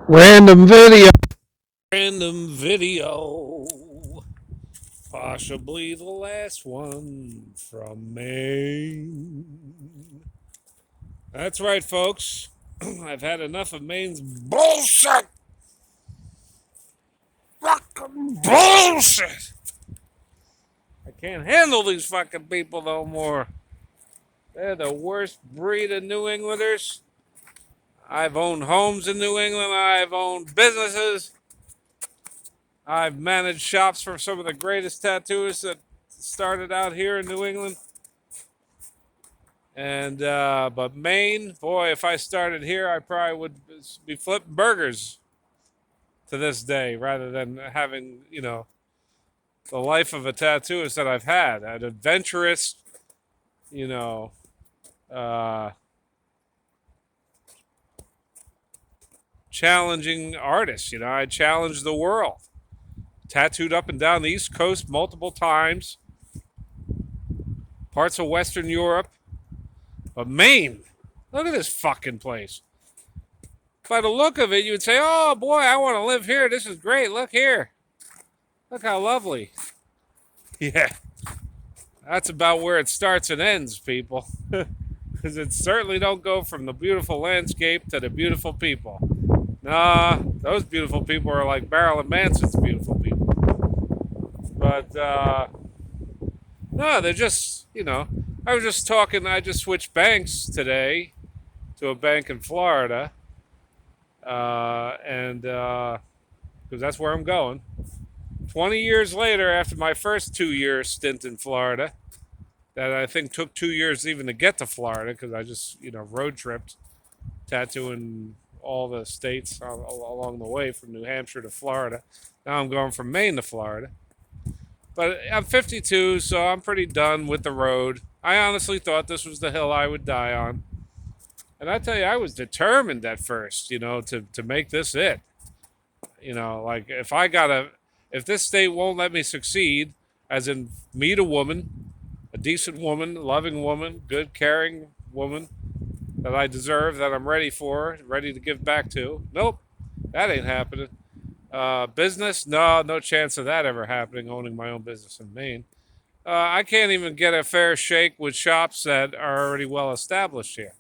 Random video. Random video. Possibly the last one from Maine. That's right, folks. I've had enough of Maine's bullshit. Fucking bullshit. I can't handle these fucking people no more. They're the worst breed of New Englanders. I've owned homes in New England. I've owned businesses. I've managed shops for some of the greatest tattooists that started out here in New England. And but Maine, boy, if I started here, I probably would be flipping burgers to this day rather than having, the life of a tattooist that I've had. An adventurous, you know, uh, challenging artist. I challenged the world. Tattooed up and down the East Coast multiple times, parts of Western Europe. But Maine, look at this fucking place. By the look of it, you would say, oh boy, I want to live here. This is great. Look here. Look how lovely. Yeah, that's about where it starts and ends, people. Because it certainly don't go from the beautiful landscape to the beautiful people. Nah, those beautiful people are like Marilyn Manson's beautiful people. But, no, they're just, I was just talking, I just switched banks today to a bank in Florida. And because that's where I'm going. 20 years later, after my first 2-year stint in Florida, that I think took 2 years even to get to Florida, because I just, road tripped, tattooing all the states along the way from New Hampshire to Florida. Now I'm going from Maine to Florida. But I'm 52, so I'm pretty done with the road. I honestly thought this was the hill I would die on. And I tell you, I was determined at first, to make this it. Like if this state won't let me succeed, as in meet a woman, a decent woman, loving woman, good, caring woman that I deserve, that I'm ready for, ready to give back to. Nope, that ain't happening. Business, no chance of that ever happening, owning my own business in Maine. I can't even get a fair shake with shops that are already well established here.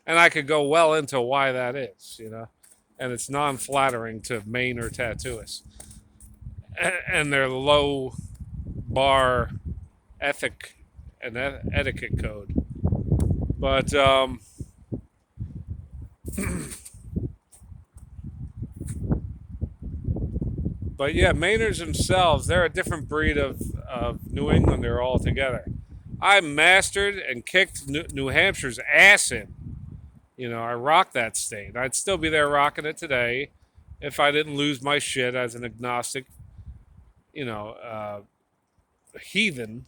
And I could go well into why that is, and it's non-flattering to Mainer tattooists and their low bar ethic and etiquette code. But but yeah, Mainers themselves, they're a different breed of New Englander altogether. I mastered and kicked New Hampshire's ass in. I rocked that state. I'd still be there rocking it today if I didn't lose my shit as an agnostic, you know, uh, heathen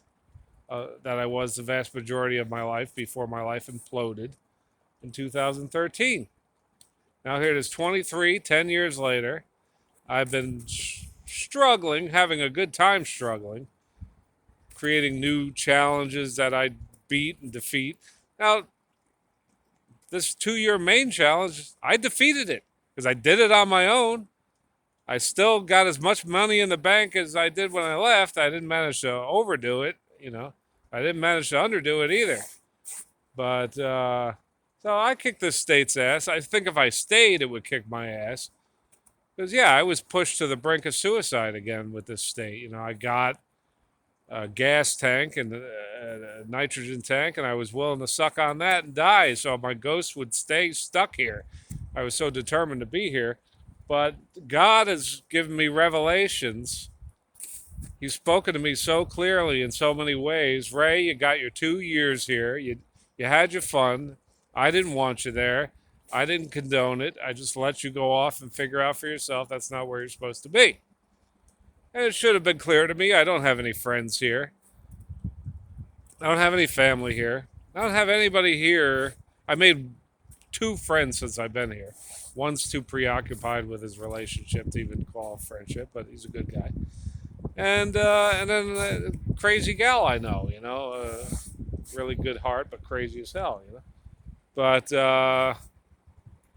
that I was the vast majority of my life before my life imploded in 2013. Now here it is 23, 10 years later. I've been struggling, having a good time struggling, creating new challenges that I beat and defeat. Now, this 2-year main challenge, I defeated it because I did it on my own. I still got as much money in the bank as I did when I left. I didn't manage to overdo it, I didn't manage to underdo it either. But so I kicked this state's ass. I think if I stayed, it would kick my ass. Because yeah, I was pushed to the brink of suicide again with this state. I got a gas tank and a nitrogen tank, and I was willing to suck on that and die so my ghost would stay stuck here. I was so determined to be here. But God has given me revelations. He's spoken to me so clearly in so many ways. Ray, you got your 2 years here. You had your fun. I didn't want you there. I didn't condone it. I just let you go off and figure out for yourself that's not where you're supposed to be. And it should have been clear to me. I don't have any friends here. I don't have any family here. I don't have anybody here. I made 2 friends since I've been here. One's too preoccupied with his relationship to even call a friendship, but he's a good guy. And then a crazy gal I know, really good heart, but crazy as hell, But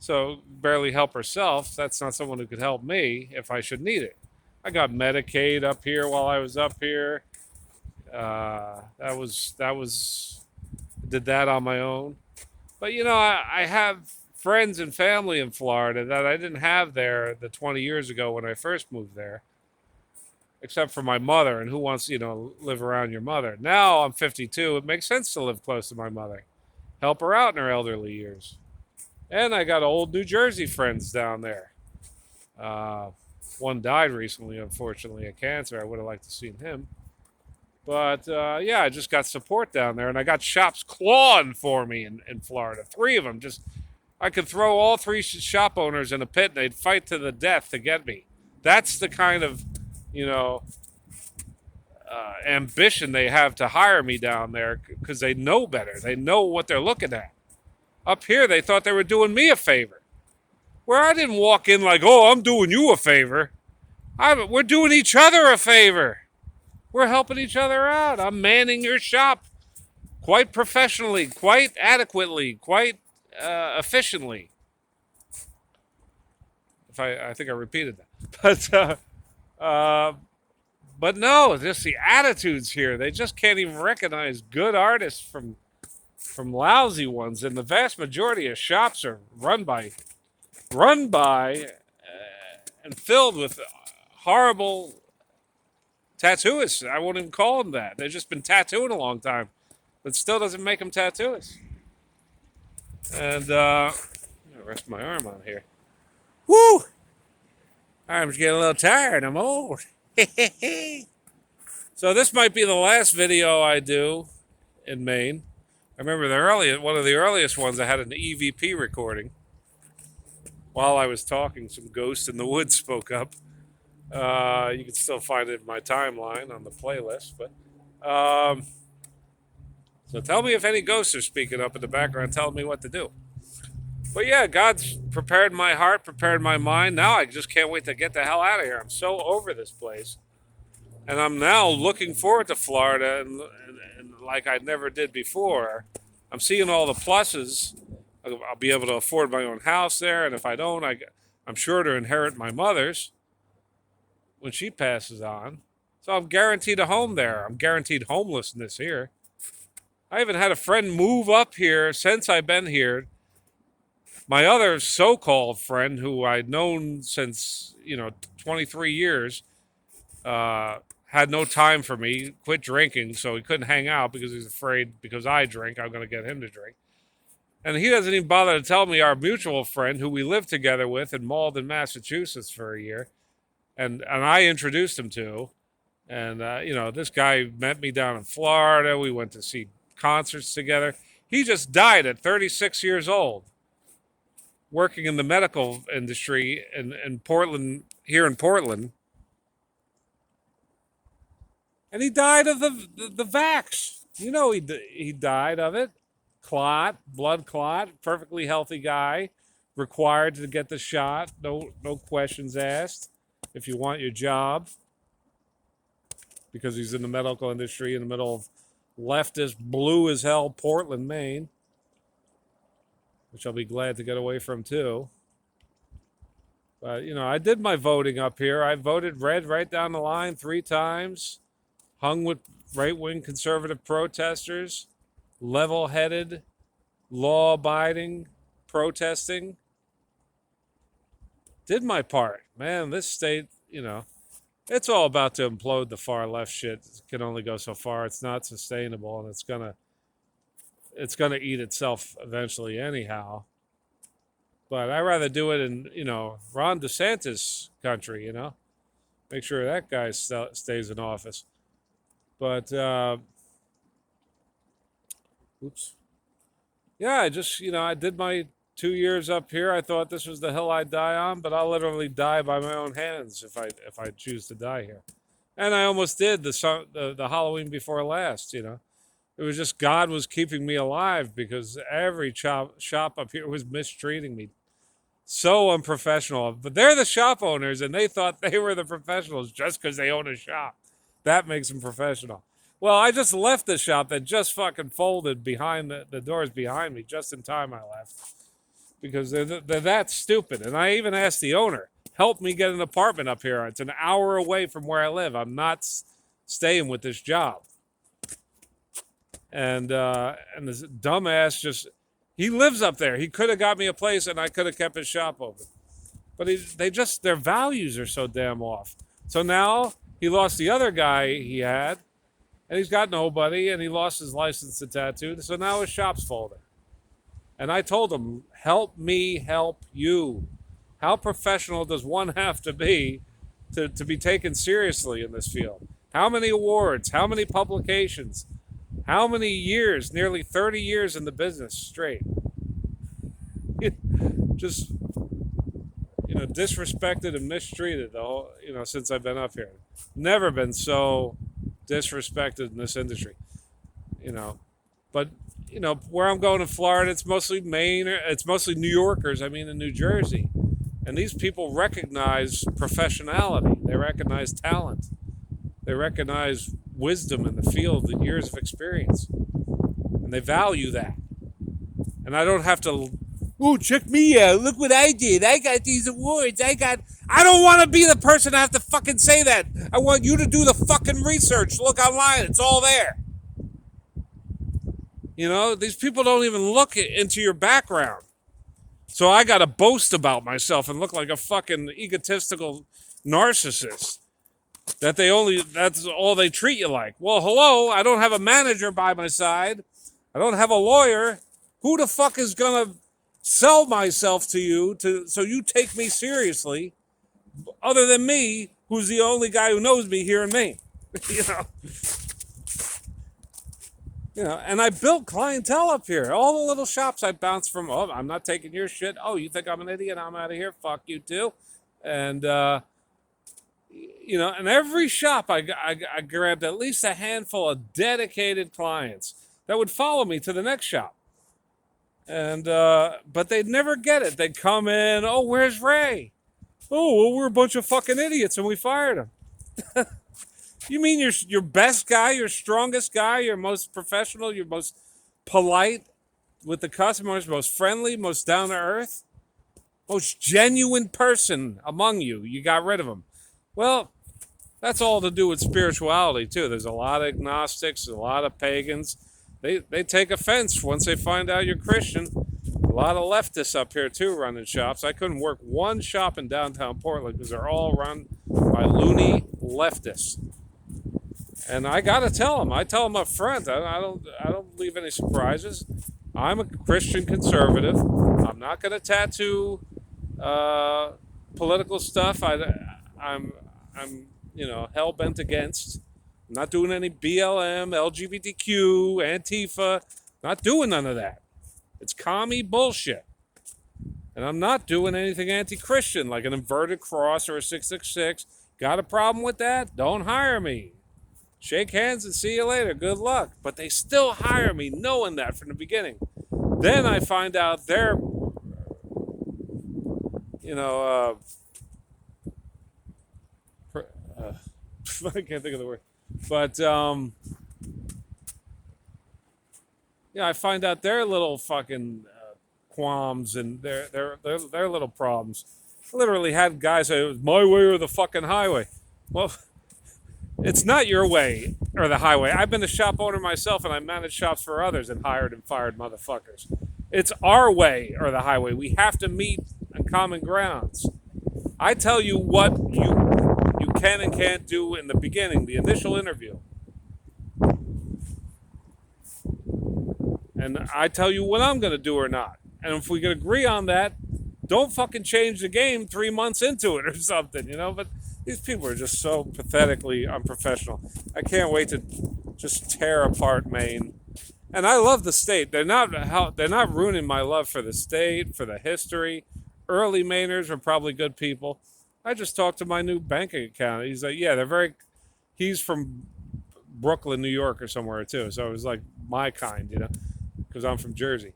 So barely help herself. That's not someone who could help me if I should need it. I got Medicaid up here while I was up here. That was did that on my own. But I have friends and family in Florida that I didn't have there the 20 years ago when I first moved there, except for my mother. And who wants live around your mother? Now I'm 52. It makes sense to live close to my mother, help her out in her elderly years. And I got old New Jersey friends down there. Uh, One died recently, unfortunately, of cancer. I would have liked to seen him. But yeah, I just got support down there, and I got shops clawing for me in Florida. Three of them. Just I could throw all three shop owners in a pit, and they'd fight to the death to get me. That's the kind of you know ambition they have to hire me down there because they know better. They know what they're looking at. Up here, they thought they were doing me a favor. Where I didn't walk in like, oh, I'm doing you a favor. We're doing each other a favor. We're helping each other out. I'm manning your shop quite professionally, quite adequately, quite efficiently. I think I repeated that, but no, just the attitudes here. They just can't even recognize good artists from lousy ones, and the vast majority of shops are run by and filled with horrible tattooists. I won't even call them that. They've just been tattooing a long time, but still doesn't make them tattooists. And I'm gonna rest my arm on here. Woo! Arm's getting a little tired. I'm old. So this might be the last video I do in Maine. I remember one of the earliest ones. I had an EVP recording. While I was talking, some ghost in the woods spoke up. You can still find it in my timeline on the playlist. But so tell me if any ghosts are speaking up in the background, telling me what to do. But yeah, God's prepared my heart, prepared my mind. Now I just can't wait to get the hell out of here. I'm so over this place. And I'm now looking forward to Florida and like I never did before. I'm seeing all the pluses. I'll be able to afford my own house there. And if I don't, I'm sure to inherit my mother's when she passes on. So I'm guaranteed a home there. I'm guaranteed homelessness here. I haven't had a friend move up here since I've been here. My other so-called friend, who I'd known since 23 years, had no time for me. Quit drinking, so he couldn't hang out because he's afraid because I drink, I'm going to get him to drink. And he doesn't even bother to tell me our mutual friend, who we lived together with in Malden, Massachusetts, for a year, and I introduced him to. And this guy met me down in Florida. We went to see concerts together. He just died at 36 years old, working in the medical industry in Portland, here in Portland. And he died of the vax. He died of it. Blood clot, perfectly healthy guy, required to get the shot. No questions asked if you want your job, because he's in the medical industry in the middle of leftist, blue as hell Portland, Maine, which I'll be glad to get away from too. But, I did my voting up here. I voted red right down the line 3 times, hung with right-wing conservative protesters, level-headed, law-abiding protesting. Did my part. Man, this state, it's all about to implode. The far-left shit it can only go so far. It's not sustainable, and it's gonna eat itself eventually anyhow. But I'd rather do it in, Ron DeSantis' country, Make sure that guy stays in office. But, oops. Yeah, I did my 2 years up here. I thought this was the hill I'd die on, but I'll literally die by my own hands if I choose to die here. And I almost did the Halloween before last, It was just God was keeping me alive because every shop up here was mistreating me. So unprofessional. But they're the shop owners, and they thought they were the professionals just because they own a shop. That makes them professional. Well, I just left the shop that just fucking folded behind the doors behind me just in time I left. because they're that stupid. And I even asked the owner, help me get an apartment up here. It's an hour away from where I live. I'm not staying with this job. And this dumbass just, he lives up there. He could have got me a place and I could have kept his shop open. But their values are so damn off. So now he lost the other guy he had, and he's got nobody, and he lost his license to tattoo. So now his shop's folding. And I told him, help me help you. How professional does one have to be be taken seriously in this field? How many awards? How many publications? How many years? Nearly 30 years in the business straight. Just, disrespected and mistreated the whole, since I've been up here. Never been so disrespected in this industry, But, where I'm going in Florida, it's mostly Maine, it's mostly New Yorkers, in New Jersey. And these people recognize professionality. They recognize talent. They recognize wisdom in the field, the years of experience. And they value that. And I don't have to, oh, check me out. Look what I did. I got these awards. I don't want to be the person to have to fucking say that. I want you to do the fucking research. Look online. It's all there. These people don't even look into your background. So I got to boast about myself and look like a fucking egotistical narcissist. That's all they treat you like. Well, hello, I don't have a manager by my side. I don't have a lawyer. Who the fuck is going to sell myself to you so you take me seriously, other than me, who's the only guy who knows me here in Maine? And I built clientele up here. All the little shops I bounced from. Oh, I'm not taking your shit. Oh, you think I'm an idiot? I'm out of here. Fuck you too. And in every shop I grabbed at least a handful of dedicated clients that would follow me to the next shop. And but they'd never get it. They'd come in. Oh, where's Ray? Oh, well, we're a bunch of fucking idiots, and we fired him. You mean your best guy, your strongest guy, your most professional, your most polite with the customers, most friendly, most down to earth, most genuine person among you? You got rid of him. Well, that's all to do with spirituality too. There's a lot of agnostics, a lot of pagans. They take offense once they find out you're Christian. A lot of leftists up here too running shops. I couldn't work one shop in downtown Portland because they're all run by loony leftists. And I gotta tell them. I tell them up front. I don't leave any surprises. I'm a Christian conservative. I'm not gonna tattoo political stuff. I'm hell bent against. I'm not doing any BLM, LGBTQ, Antifa. Not doing none of that. It's commie bullshit. And I'm not doing anything anti-Christian like an inverted cross or a 666. Got a problem with that? Don't hire me. Shake hands and see you later. Good luck. But they still hire me knowing that from the beginning. Then I find out they're, I can't think of the word. But, I find out their little fucking qualms and their little problems. I literally had guys say, it was my way or the fucking highway. Well, it's not your way or the highway. I've been a shop owner myself, and I managed shops for others and hired and fired motherfuckers. It's our way or the highway. We have to meet on common grounds. I tell you what you can and can't do in the beginning, the initial interview. And I tell you what I'm going to do or not. And if we can agree on that, don't fucking change the game 3 months into it or something, But these people are just so pathetically unprofessional. I can't wait to just tear apart Maine. And I love the state. They're not ruining my love for the state, for the history. Early Mainers are probably good people. I just talked to my new banking account. He's like, yeah, he's from Brooklyn, New York or somewhere too. So it was like my kind, because I'm from Jersey.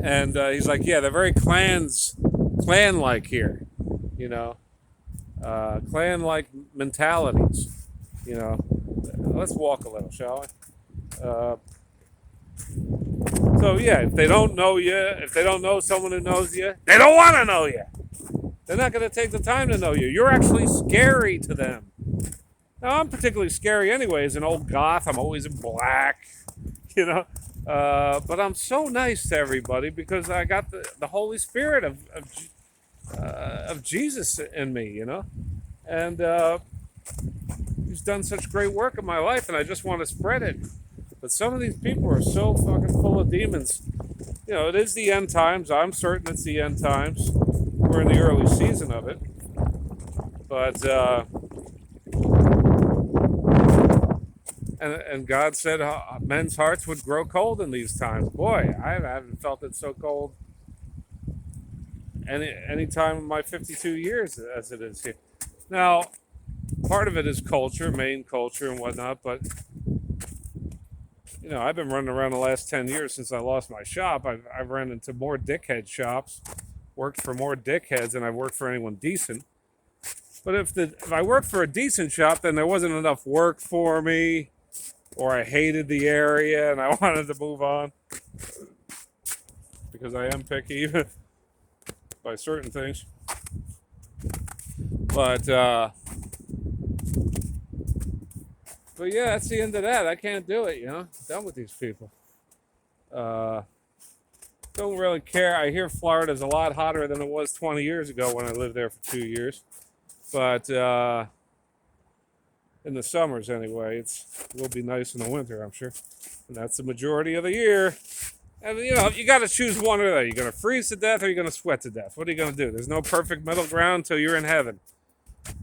And he's like, yeah, they're very clan-like here, clan-like mentalities, Let's walk a little, shall we? So So yeah, if they don't know you, if they don't know someone who knows you, they don't want to know you. They're not going to take the time to know you. You're actually scary to them. Now, I'm particularly scary anyway. As an old goth, I'm always in black, you know. But I'm so nice to everybody because I got the Holy Spirit of Jesus in me, you know. And He's done such great work in my life, and I just want to spread it. But some of these people are so fucking full of demons. You know, it is the end times. I'm certain it's the end times. We're in the early season of it. But and God said men's hearts would grow cold in these times. Boy, I haven't felt it so cold any time in my 52 years as it is here. Now, part of it is culture, Maine culture and whatnot, but you know, I've been running around the last 10 years since I lost my shop. I've run into more dickhead shops, worked for more dickheads than I've worked for anyone decent. But if I worked for a decent shop, then there wasn't enough work for me, or I hated the area and I wanted to move on. Because I am picky by certain things. But yeah, that's the end of that. I can't do it, you know. I'm done with these people. Don't really care. I hear Florida's a lot hotter than it was 20 years ago when I lived there for 2 years. But in the summers anyway, it will be nice in the winter, I'm sure. And that's the majority of the year. And you know, you got to choose one or the other. You're going to freeze to death or you're going to sweat to death. What are you going to do? There's no perfect middle ground until you're in heaven.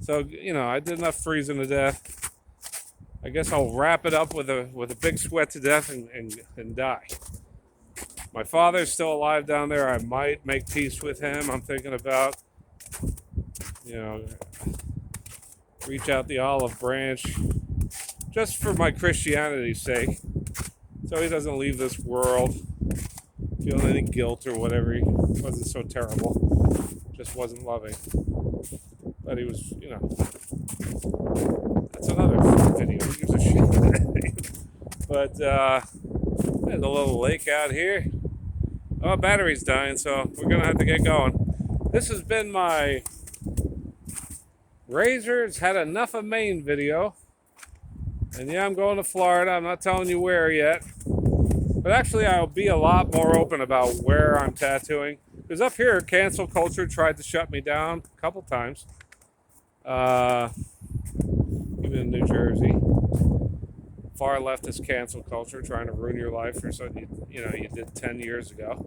So, you know, I did enough freezing to death. I guess I'll wrap it up with a big sweat to death and die. My father's still alive down there. I might make peace with him. I'm thinking about, you know, reach out the olive branch just for my Christianity's sake. So he doesn't leave this world feeling any guilt or whatever. He wasn't so terrible. Just wasn't loving. But he was, you know. That's another video. Who gives a shit? But there's a little lake out here. Oh, battery's dying, so we're going to have to get going. This has been my Rayzer's Had Enough of Maine video. And yeah, I'm going to Florida. I'm not telling you where yet. But actually, I'll be a lot more open about where I'm tattooing. Because up here, cancel culture tried to shut me down a couple times. Even in New Jersey. Far leftist cancel culture trying to ruin your life for something you did 10 years ago.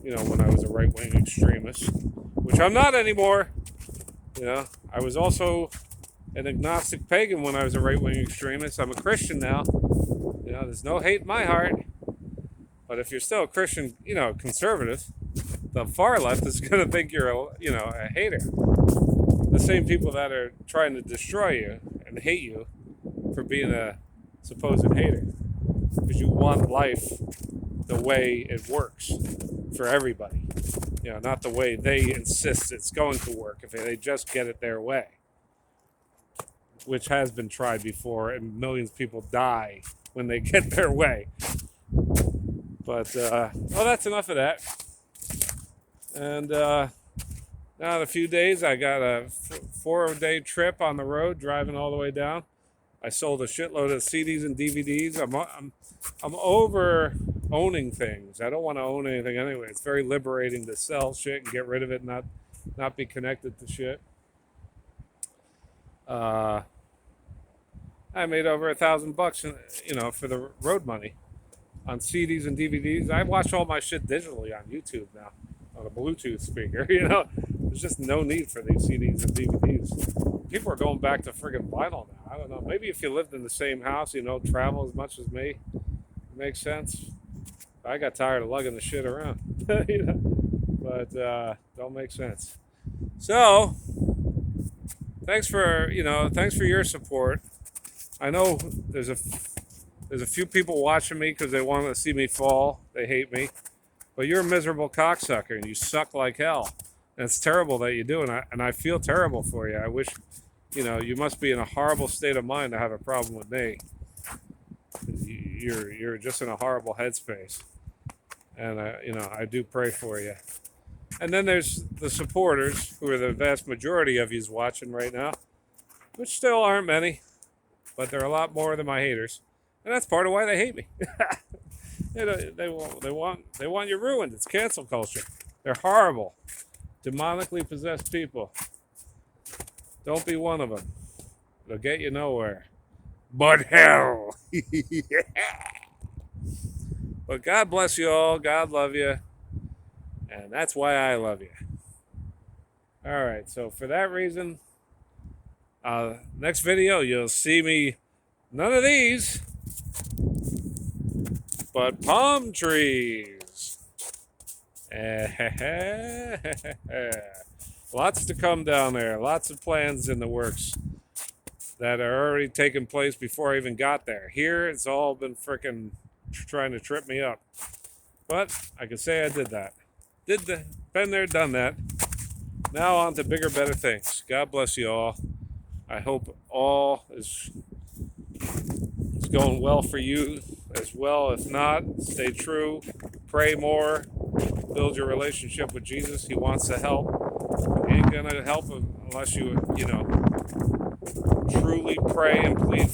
You know, when I was a right-wing extremist. Which I'm not anymore. You know, I was also an agnostic pagan when I was a right-wing extremist. I'm a Christian now. You know, there's no hate in my heart. But if you're still a Christian, you know, conservative, the far left is going to think you're a hater. The same people that are trying to destroy you and hate you for being a supposed hater. Because you want life the way it works for everybody. You know, not the way they insist it's going to work if they just get it their way. Which has been tried before, and millions of people die when they get their way. But, well, that's enough of that. And now in a few days, I got a 4-day trip on the road, driving all the way down. I sold a shitload of CDs and DVDs. I'm over owning things. I don't want to own anything anyway. It's very liberating to sell shit and get rid of it and not be connected to shit. I made over $1,000, you know, for the road money on CDs and DVDs. I watch all my shit digitally on YouTube now, on a Bluetooth speaker. You know, there's just no need for these CDs and DVDs. People are going back to friggin' vinyl now. I don't know. Maybe if you lived in the same house, you know, travel as much as me, it makes sense. I got tired of lugging the shit around, you know, but don't make sense. So, thanks for your support. I know there's a few people watching me because they want to see me fall. They hate me. But you're a miserable cocksucker and you suck like hell. And it's terrible that you do, and I feel terrible for you. I wish, you know, you must be in a horrible state of mind to have a problem with me. you're just in a horrible headspace, and I do pray for you. And then there's the supporters, who are the vast majority of yous watching right now, which still aren't many, but they're a lot more than my haters, and that's part of why they hate me. They want you ruined. It's cancel culture. They're horrible, demonically possessed people. Don't be one of them. It'll get you nowhere. But hell. But God bless you all. God love you. And that's why I love you. All right. So for that reason, next video, you'll see me, none of these, but palm trees. Lots to come down there. Lots of plans in the works that are already taking place before I even got there. Here, it's all been freaking trying to trip me up. But I can say I did that. Been there, done that. Now on to bigger, better things. God bless you all. I hope all is going well for you as well. If not, stay true. Pray more. Build your relationship with Jesus. He wants to help. He ain't gonna help unless you truly pray and plead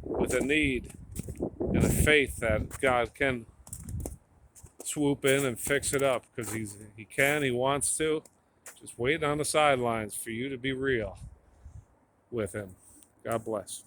with a need and a faith that God can swoop in and fix it up, because he wants to. Just waiting on the sidelines for you to be real with him. God bless.